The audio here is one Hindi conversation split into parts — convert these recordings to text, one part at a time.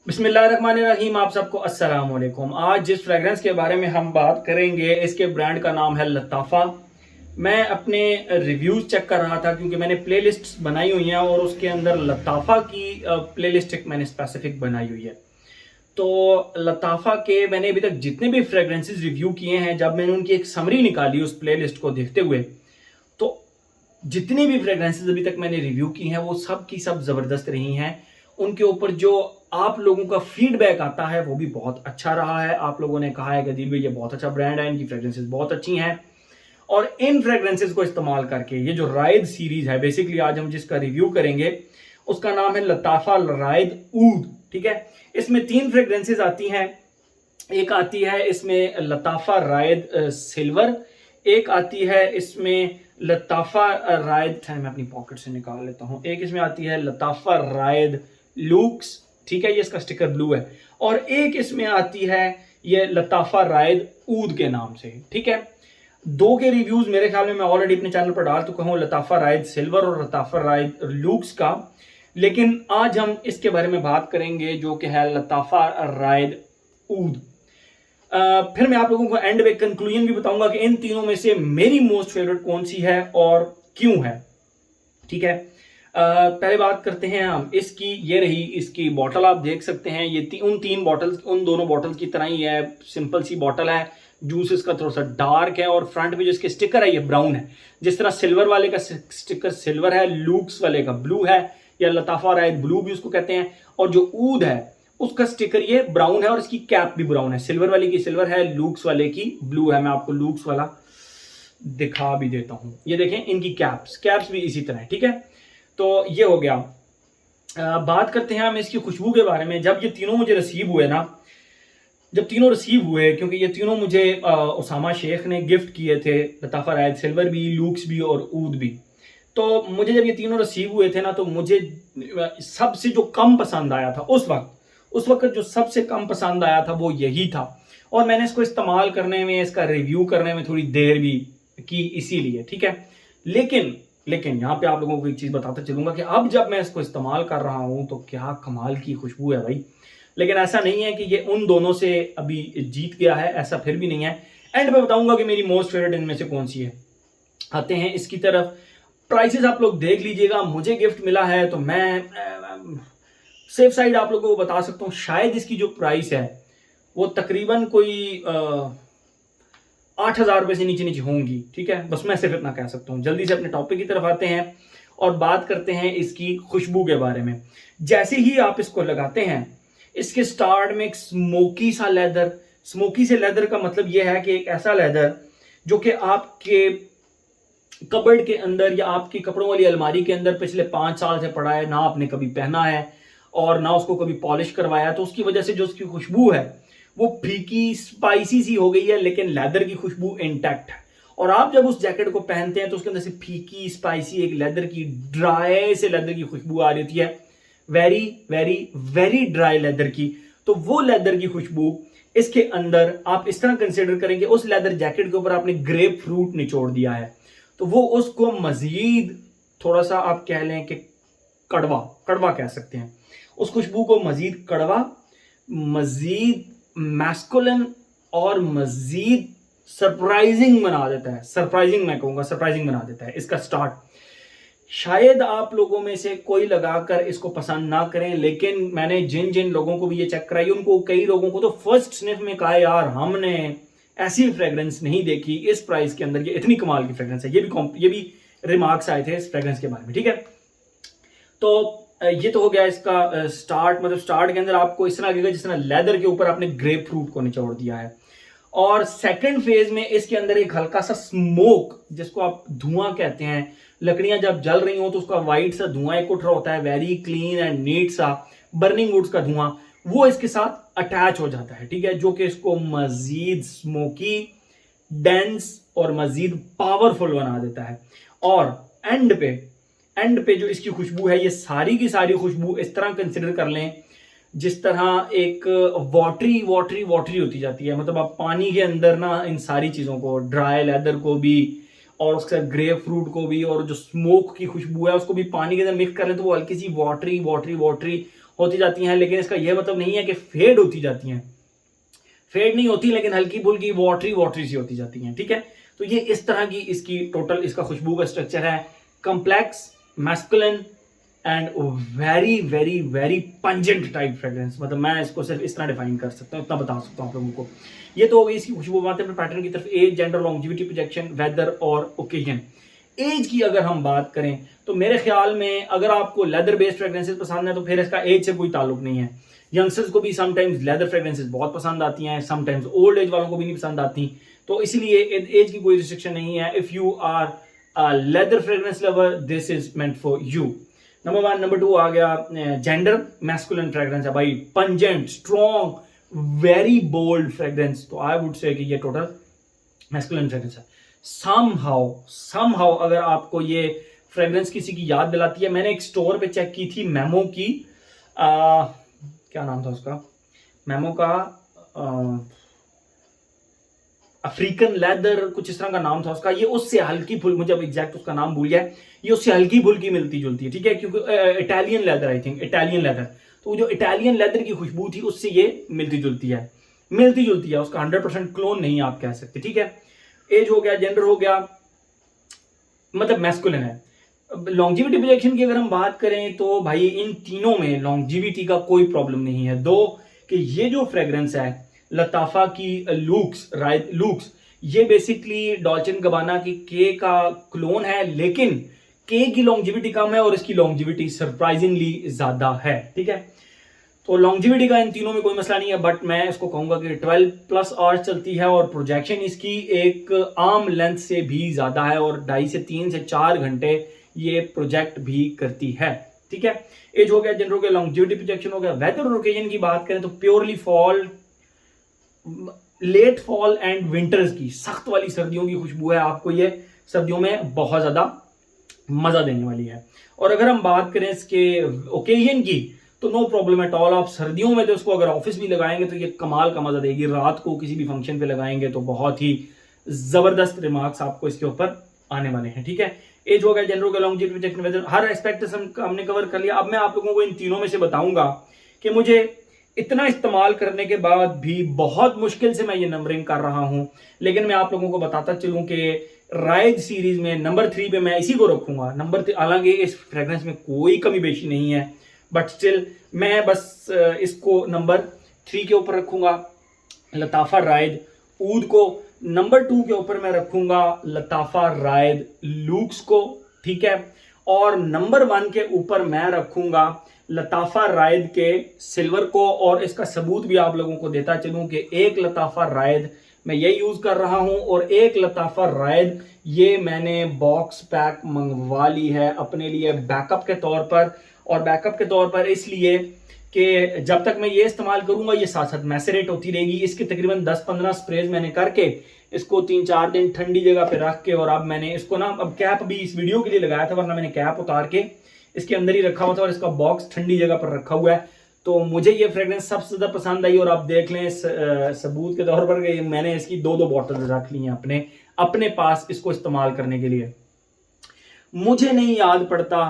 बिस्मिल्लाहिर्रहमानिर्रहीम। आप सबको अस्सलाम वालेकुम। आज जिस फ्रेगरेंस के बारे में हम बात करेंगे इसके ब्रांड का नाम है लताफ़ा। मैं अपने रिव्यूज़ चेक कर रहा था क्योंकि मैंने प्लेलिस्ट्स बनाई हुई हैं और उसके अंदर लताफ़ा की प्लेलिस्ट एक मैंने स्पेसिफिक बनाई हुई है। तो लताफ़ा के मैंने अभी तक जितने भी फ्रेगरेंसेस रिव्यू किए हैं, जब मैंने उनकी एक समरी निकाली उस प्लेलिस्ट को देखते हुए, तो जितनी भी फ्रेग्रेंसेस अभी तक मैंने रिव्यू की हैं वो सब की सब ज़बरदस्त रही हैं। उनके ऊपर जो आप लोगों का फीडबैक आता है वो भी बहुत अच्छा रहा है। आप लोगों ने कहा है कि दिल भाई ये बहुत अच्छा ब्रांड है, इनकी फ्रेग्रेंसेस बहुत अच्छी हैं। और इन फ्रेग्रेंसेस को इस्तेमाल करके ये जो रायद सीरीज है, बेसिकली आज हम जिसका रिव्यू करेंगे उसका नाम है लताफ़ा रायद ऊद। ठीक है, इसमें 3 फ्रेग्रेंसेस आती हैं। एक आती है इसमें लताफ़ा रायद सिल्वर, एक आती है इसमें लताफ़ा रायद, मैं अपनी पॉकेट से निकाल लेता हूँ, एक इसमें आती है लताफ़ा रायद लूक्स। ठीक है, ये इसका स्टिकर ब्लू है। और एक इसमें आती है ये लताफ़ा रायद ऊद के नाम से। ठीक है, 2 के रिव्यूज मेरे ख्याल में मैं ऑलरेडी अपने चैनल पर डाल चुका हूँ, लताफ़ा रायद सिल्वर और लताफ़ा रायद लूक्स का। लेकिन आज हम इसके बारे में बात करेंगे जो कि है लताफ़ा रायद ऊद। फिर मैं आप लोगों को एंड में कंक्लूजन भी बताऊंगा कि इन तीनों में से मेरी मोस्ट फेवरेट कौन सी है और क्यों है। ठीक है, पहले बात करते हैं हम इसकी। ये रही इसकी बॉटल, आप देख सकते हैं ये उन 3 बॉटल्स, उन दोनों बॉटल की तरह ही है। सिंपल सी बॉटल है, जूस इसका थोड़ा सा डार्क है और फ्रंट पे जो इसके स्टिकर है ये ब्राउन है। जिस तरह सिल्वर वाले का स्टिकर सिल्वर है, लूक्स वाले का ब्लू है, या लताफ़ा रायद ब्लू भी उसको कहते हैं। और जो ऊद है उसका स्टिकर ये ब्राउन है और इसकी कैप भी ब्राउन है। सिल्वर वाले की सिल्वर है, लूक्स वाले की ब्लू है। मैं आपको लूक्स वाला दिखा भी देता हूं, ये देखें इनकी कैप्स भी इसी तरह है। ठीक है, तो ये हो गया। बात करते हैं हम इसकी खुशबू के बारे में। जब ये तीनों मुझे रिसीव हुए ना, जब तीनों रिसीव हुए, क्योंकि ये तीनों मुझे उसामा शेख ने गिफ्ट किए थे, लताफ़ा रायद सिल्वर भी, लूक्स भी और ऊद भी। तो मुझे जब ये तीनों रिसीव हुए थे ना, तो मुझे सबसे जो कम पसंद आया था उस वक्त जो सबसे कम पसंद आया था वो यही था। और मैंने इसको इस्तेमाल करने में, इसका रिव्यू करने में थोड़ी देर भी की इसीलिए। ठीक है, लेकिन लेकिन यहाँ पे आप लोगों को एक चीज बताता चलूंगा कि अब जब मैं इसको इस्तेमाल कर रहा हूं तो क्या कमाल की खुशबू है भाई। लेकिन ऐसा नहीं है कि ये उन दोनों से अभी जीत गया है, ऐसा फिर भी नहीं है। एंड में बताऊंगा कि मेरी मोस्ट फेवरेट इनमें से कौन सी है। आते हैं इसकी तरफ। प्राइसेस आप लोग देख लीजिएगा, मुझे गिफ्ट मिला है तो मैं सेफ साइड आप लोगों को बता सकता हूँ, शायद इसकी जो प्राइस है वो तकरीबन कोई 8,000 रुपये से नीचे नीचे होंगी। ठीक है, बस मैं सिर्फ इतना कह सकता हूँ। जल्दी से अपने टॉपिक की तरफ आते हैं और बात करते हैं इसकी खुशबू के बारे में। जैसे ही आप इसको लगाते हैं, इसके स्टार्ट में एक स्मोकी सा लेदर, स्मोकी से लेदर का मतलब यह है कि एक ऐसा लेदर जो कि आपके कबर्ड के अंदर या आपकी कपड़ों वाली अलमारी के अंदर पिछले 5 साल से पड़ा है, ना आपने कभी पहना है और ना उसको कभी पॉलिश करवाया, तो उसकी वजह से जो उसकी खुशबू है वो फीकी स्पाइसी सी हो गई है, लेकिन लेदर की खुशबू इंटैक्ट है। और आप जब उस जैकेट को पहनते हैं तो उसके अंदर से फीकी स्पाइसी एक लेदर की, ड्राई से लेदर की खुशबू आ रही होती है, very very very dry leather की। तो वो लेदर की खुशबू इसके अंदर आप इस तरह कंसिडर करेंगे, उस लेदर जैकेट के ऊपर आपने ग्रेप फ्रूट निचोड़ दिया है, तो वो उसको मजीद थोड़ा सा आप कह लें कि कड़वा कड़वा कह सकते हैं। उस खुशबू को मजीद कड़वा, मजीद मैस्कुलिन और मजीद सरप्राइजिंग बना देता है। सरप्राइजिंग, मैं कहूंगा सरप्राइजिंग बना देता है इसका स्टार्ट। शायद आप लोगों में से कोई लगाकर इसको पसंद ना करें, लेकिन मैंने जिन जिन लोगों को भी ये चेक कराई, उनको कई लोगों को तो फर्स्ट स्निफ में कहा यार हमने ऐसी फ्रेग्रेंस नहीं देखी इस प्राइस के अंदर, ये इतनी कमाल की फ्रेग्रेंस है। ये भी रिमार्क्स आए थे इस फ्रेग्रेंस के बारे में। ठीक है, तो ये तो हो गया इसका स्टार्ट। मतलब स्टार्ट के अंदर आपको इस तरह लगेगा जिस तरह लेदर के ऊपर आपने ग्रेप फ्रूट को निचोड़ दिया है। और सेकंड फेज में इसके अंदर एक हल्का सा स्मोक, जिसको आप धुआं कहते हैं, लकड़ियां जब जल रही हो तो उसका वाइट सा धुआं एक उठ रहा होता है, वेरी क्लीन एंड नीट सा बर्निंग वुड्स का धुआं, वो इसके साथ अटैच हो जाता है। ठीक है, जो कि इसको मजीद स्मोकी, डेंस और मजीद पावरफुल बना देता है। और एंड पे जो इसकी खुशबू है, ये सारी की सारी खुशबू इस तरह कंसिडर कर लें जिस तरह एक वाटरी वाटरी वाटरी होती जाती है। मतलब आप पानी के अंदर ना इन सारी चीज़ों को, ड्राई लेदर को भी और उसके ग्रेप फ्रूट को भी और जो स्मोक की खुशबू है उसको भी पानी के अंदर मिक्स कर लें तो वो हल्की सी वाटरी वाटरी वाटरी होती जाती हैं, लेकिन इसका यह मतलब नहीं है कि फेड होती जाती हैं। फेड नहीं होती, लेकिन हल्की फुल्की वाटरी वाटरी सी होती जाती हैं, ठीक है। तो ये इस तरह की इसकी टोटल इसका खुशबू का स्ट्रक्चर है, complex, masculine and very very very pungent type fragrance. मतलब मैं इसको सिर्फ इस तरह डिफाइन कर सकता हूँ, इतना बता सकता हूँ आप लोगों को। ये तो हो गई इसकी खुशबू। बात है पैटर्न की तरफ, age, gender, longevity, projection, weather और ओकेजन। एज की अगर हम बात करें तो मेरे ख्याल में अगर आपको लेदर बेस्ड फ्रेग्रेंसेस पसंद है तो फिर इसका एज से कोई ताल्लुक नहीं है। यंगस्टर्स को भी समटाइम्स लेदर फ्रेग्रेंसेस बहुत पसंद आती हैं, समटाइम्स ओल्ड एज वालों को भी नहीं पसंद आती, तो इसलिए एज की कोई रिस्ट्रिक्शन नहीं है। If you are a leather fragrance lover, this is meant for you. Number 1। Number 2 आ गया जेंडर, मैस्कुलिन फ्रेग्रेंस है भाई, pungent, strong, very bold fragrance. तो आई वुड से कि ये टोटल मैस्कुलिन फ्रेग्रेंस है। समहाउ अगर आपको ये फ्रेग्रेंस किसी की याद दिलाती है, मैंने एक स्टोर पे चेक की थी मेमो की, क्या नाम था उसका, मेमो का अफ्रीकन लेदर कुछ इस तरह का नाम था उसका। ये उससे हल्की फुल, मुझे अब एग्जैक्ट उसका नाम भूल गया, ये उससे हल्की फुल्की मिलती जुलती है, ठीक है, क्योंकि Italian leather, I think Italian leather, तो जो इटालियन लेदर की खुशबू थी उससे ये मिलती जुलती है, उसका 100% क्लोन नहीं आप कह सकते, ठीक है। एज हो गया, जेंडर हो गया, मतलब मैस्कुलिन है। लॉन्जिविटी प्रोजेक्शन की अगर हम बात करें तो भाई इन तीनों में लॉन्जिविटी का कोई प्रॉब्लम नहीं है, दो कि ये जो फ्रेग्रेंस है लताफा की लूक्स, ये बेसिकली डॉल्चे एंड गबाना की के का क्लोन है, लेकिन के की लॉन्जिविटी कम है और इसकी लॉन्जिविटी सरप्राइजिंगली ज्यादा है, ठीक है। तो लॉन्जिविटी का इन तीनों में कोई मसला नहीं है, बट मैं इसको कहूंगा कि 12+ आवर्स चलती है और प्रोजेक्शन इसकी एक आर्म लेंथ से भी ज्यादा है और 2.5 से 3 से 4 घंटे ये प्रोजेक्ट भी करती है, ठीक है। एज हो गया, जेंडर हो गया, लॉन्जिविटी प्रोजेक्शन हो गया। वेदर और ओकेजन की बात करें तो purely fall, late fall and winters की सख्त वाली सर्दियों की खुशबू है, आपको ये सर्दियों में बहुत ज्यादा मजा देने वाली है। और अगर हम बात करें इसके ओकेजन की तो नो प्रॉब्लम एट ऑल, आप सर्दियों में तो इसको अगर ऑफिस भी लगाएंगे तो ये कमाल का मजा देगी, रात को किसी भी फंक्शन पे लगाएंगे तो बहुत ही जबरदस्त रिमार्क्स आपको इसके ऊपर आने वाले हैं, ठीक है। एज हो गया, जेंडर हो गया, लॉन्जिविटी, प्रोजेक्शन, वेदर, हर एस्पेक्ट हमने कवर कर लिया। अब मैं आप लोगों को इन तीनों में से बताऊंगा कि मुझे इतना इस्तेमाल करने के बाद भी बहुत मुश्किल से मैं ये नंबरिंग कर रहा हूं, लेकिन मैं आप लोगों को बताता चलूं कि राइज सीरीज में नंबर 3 पे मैं इसी को रखूंगा। हालांकि इस फ्रेग्रेंस में कोई कमी बेशी नहीं है, बट स्टिल मैं बस इसको नंबर 3 के ऊपर रखूंगा, लताफा रायद ऊद को। नंबर 2 के ऊपर मैं रखूंगा लताफा रायद लूक्स को, ठीक है। और नंबर 1 के ऊपर मैं रखूंगा लताफा रायद के सिल्वर को। और इसका सबूत भी आप लोगों को देता चलूं कि एक लताफा रायद मैं ये यूज कर रहा हूं और एक लताफा रायद ये मैंने बॉक्स पैक मंगवा ली है अपने लिए बैकअप के तौर पर। और बैकअप के तौर पर इसलिए कि जब तक मैं ये इस्तेमाल करूंगा ये साथ साथ मैसेरेट होती रहेगी। इसके तकरीबन 10-15 स्प्रेज मैंने करके इसको 3-4 दिन ठंडी जगह पे रख के, और अब मैंने इसको ना, अब कैप भी इस वीडियो के लिए लगाया था, वरना मैंने कैप उतार के इसके अंदर ही रखा हुआ था और इसका बॉक्स ठंडी जगह पर रखा हुआ है। तो मुझे ये फ्रेग्रेंस सबसे ज्यादा पसंद आई और आप देख लें सबूत के तौर पर कि मैंने इसकी 2-2 बॉटल रख ली हैं अपने पास इसको इस्तेमाल करने के लिए। मुझे नहीं याद पड़ता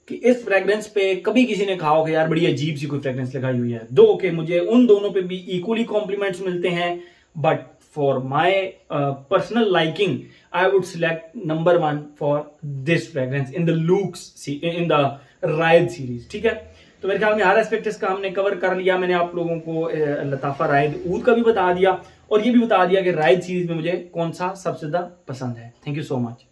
कि इस फ्रेग्रेंस पे कभी किसी ने कहा हो कि यार बड़ी अजीब सी कोई फ्रेग्रेंस लगाई हुई है। दो के मुझे उन दोनों पे भी इक्वली कॉम्प्लीमेंट्स मिलते हैं, but for my personal liking I would select number 1 for this fragrance in the Luke's in the रायद series, ठीक है। तो मेरे ख्याल में हर एस्पेक्ट इसका हमने कवर कर लिया। मैंने आप लोगों को लताफा रायद ऊद का भी बता दिया और ये भी बता दिया कि रायद सीरीज में मुझे कौन सा सबसे ज्यादा पसंद है। Thank you so much.